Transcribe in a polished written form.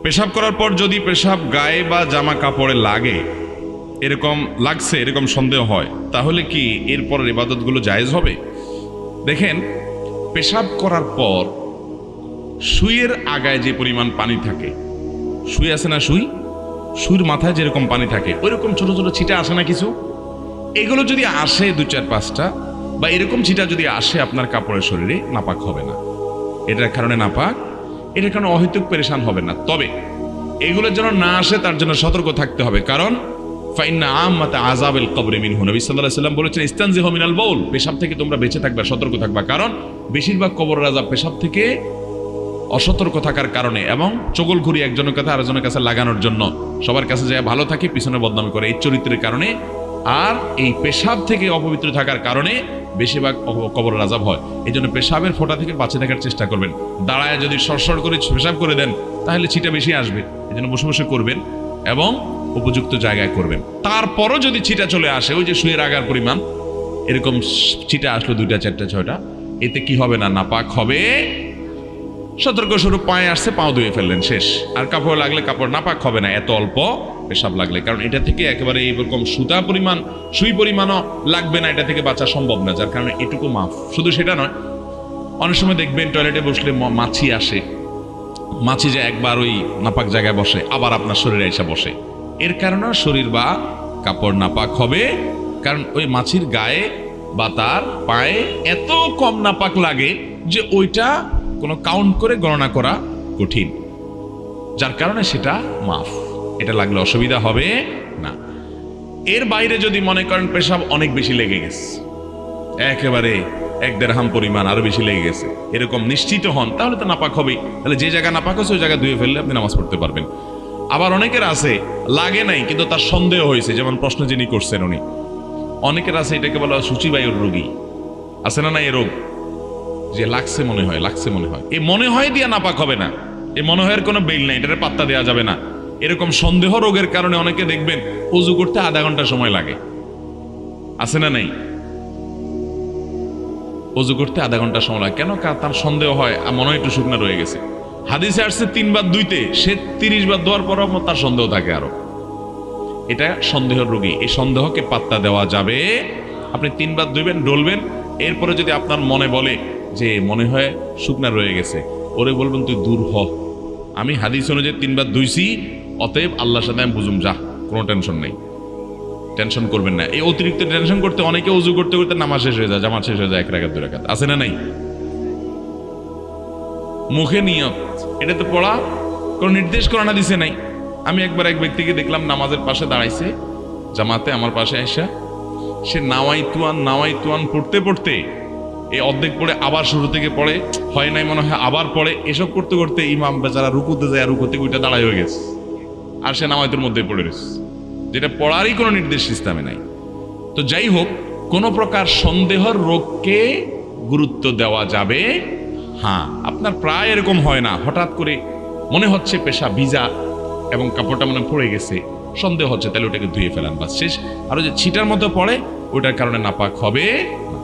পেশাব করার পর যদি পেশাব গায়ে বা জামা কাপড়ে লাগে, এরকম লাগছে এরকম সন্দেহ হয়, তাহলে কি এরপরের ইবাদতগুলো জায়েজ হবে? দেখেন, পেশাব করার পর সুইয়ের আগায় যে পরিমাণ পানি থাকে, সুই আছে না, সুইর মাথায় যেরকম পানি থাকে ওইরকম ছোট ছোট ছিটা আসে না কিছু, এগুলো যদি আসে 2-4-5টা বা এরকম ছিটা যদি আসে আপনার কাপড়ের শরীরে, নাপাক হবে না। এটার কারণে নাপাক, এটার কারণে অহেতুক পেরেশান হবে না। তবে এগুলোর যেন না আসে তার জন্য সতর্ক থাকতে হবে, কারণ ফাইন্না আম্মাতা আযাবিল কবরি মিনহু, নবী সাল্লাল্লাহু আলাইহি ওয়াসাল্লাম বলেছেন ইস্তানজিহু মিনাল বাউল, পেশাব থেকে তোমরা বেঁচে থাকবা, সতর্ক থাকবা, কারণ বেশিরভাগ কবরের আযাব পেশাব থেকে অসতর্ক থাকার কারণে এবং চগলখুরি একজনের কাছে আরেকজনের কাছে লাগানোর জন্য, সবার কাছে যায় ভালো থাকে পিছনে বদনামি করে, এই চরিত্রের কারণে আর এই পেশাব থেকে অপবিত্র থাকার কারণে বেশিরভাগ কবরের আযাব হয়। এই জন্য পেশাবের ফোঁটা থেকে বাঁচে থাকার চেষ্টা করবেন। দাঁড়ায় যদি সরসর করে পেশাব করে দেন তাহলে ছিটা বেশি আসবে, এই জন্য বসে বসে করবেন এবং উপযুক্ত জায়গায় করবেন। তারপরও যদি ছিটা চলে আসে, ওই যে সুইয়ের আগার পরিমাণ এরকম ছিটা আসলো 2-4-6টা, এতে কি হবে না, নাপাক হবে। সতর্ক স্বরূপ পায়ে আসছে, পাও ধুয়ে ফেললেন, শেষ। আর কাপড় লাগলে কাপড় নাপাক হবে না এত অল্প পেশাব লাগলে, কারণ এটা থেকে একেবারে এইরকম সুই পরিমাণও লাগবে না, এটা থেকে বাঁচা সম্ভব না, যার কারণে এটুকু মাফ। শুধু সেটা নয়, অনেক সময় দেখবেন টয়লেটে বসলে মাছি আসে, মাছি যে একবার ওই নাপাক জায়গায় বসে আবার আপনার শরীরে এসে বসে, এর কারণে শরীর বা কাপড় নাপাক হবে, কারণ ওই মাছির গায়ে বা তার পায়ে এত কম নাপাক লাগে যে ওইটা কোনো কাউন্ট করে গণনা করা কঠিন, যার কারণে সেটা মাফ, এটা লাগলে অসুবিধা হবে না। এর বাইরে যদি মনে করেন পেশাব অনেক বেশি লেগে গেছে, একেবারে 1 দেড়হাম পরিমাণ আরো বেশি লেগে গেছে, এরকম নিশ্চিত হন, তাহলে তো নাপাক হবেই। তাহলে যে জায়গা নাপাক হচ্ছে ওই জায়গা ধুয়ে ফেললে আপনি নামাজ পড়তে পারবেন। আবার অনেকের আছে লাগে নাই কিন্তু তার সন্দেহ হয়েছে, যেমন প্রশ্ন যিনি করছেন উনি, অনেকের আছে এটাকে বলা সূচিবায়ুর রোগী, আছে না এই রোগ, যে লাগছে মনে হয় এই মনে হয় দিয়া নাপাক হবে না, এই মনে হয় কোনো বেল নাই, এটার পাত্তা দেওয়া যাবে না। এরকম সন্দেহ রোগের কারণে অনেকে দেখবেন ওযু করতে আধা ঘন্টা সময় লাগে, আছে না নাই, ওযু করতে আধা ঘন্টা সময় লাগে কেন? তার সন্দেহ হয় মনে হয় একটু শুকনা রয়ে গেছে। হাদিসে আসছে 3 বার ধুইতে, সে 30 বার ধোয়ার পরও তার সন্দেহ থাকে আরো, এটা সন্দেহের রোগী, এই সন্দেহকে পাত্তা দেওয়া যাবে। আপনি 3 বার ধুইবেন, ডলবেন, এরপরে যদি আপনার মনে বলে যে মনে হয় শুকনা রয়ে গেছে, ওরে বলবেন তুই দূর হ, আমি হাদিস অনুযায়ী 3 বার ধুইছি, অতএব আল্লাহর সাথে আমি বুঝুম, যা, কোনো টেনশন নেই, টেনশন করবেন না। এই অতিরিক্ত টেনশন করতে অনেকে উজু করতে করতে নামাজ শেষ হয়ে যায়, জামাত শেষ হয়ে যায় 1 রাকাত 2 রাকাত, আছে না নাই? মুখে নিয়ত, এটা তো পড়া কোনো নির্দেশ করানো দিছে নাই। আমি একবার এক ব্যক্তিকে দেখলাম নামাজের পাশে দাঁড়াইছে জামাতে, আমার পাশে আইসা সে নাওয়াইতুয়ান পড়তে পড়তে এই অর্ধেক পড়ে আবার শুরু থেকে পড়ে, হয় নাই মনে হয় আবার পড়ে, এসব করতে করতে ইমাম বেচারা রুকুতে যায়, রুকুতে ওইটা দাঁড়াই হয়ে গেছে, আর সে নাওয়াইতুর মধ্যে পড়ে রয়েছে, যেটা পড়ারই কোনো নির্দেশ ইসলামে নাই। তো যাই হোক, কোনো প্রকার সন্দেহর রোগকে গুরুত্ব দেওয়া যাবে। হ্যাঁ, আপনার প্রায় এরকম হয় না, হঠাৎ করে মনে হচ্ছে পেশা ভিজা এবং কাপড়টা মনে পড়ে গেছে, সন্দেহ হচ্ছে, তাহলে ওটাকে ধুয়ে ফেলান, বাস শেষ। আরো যে ছিটার মতো পড়ে ওটার কারণে নাপাক হবে না।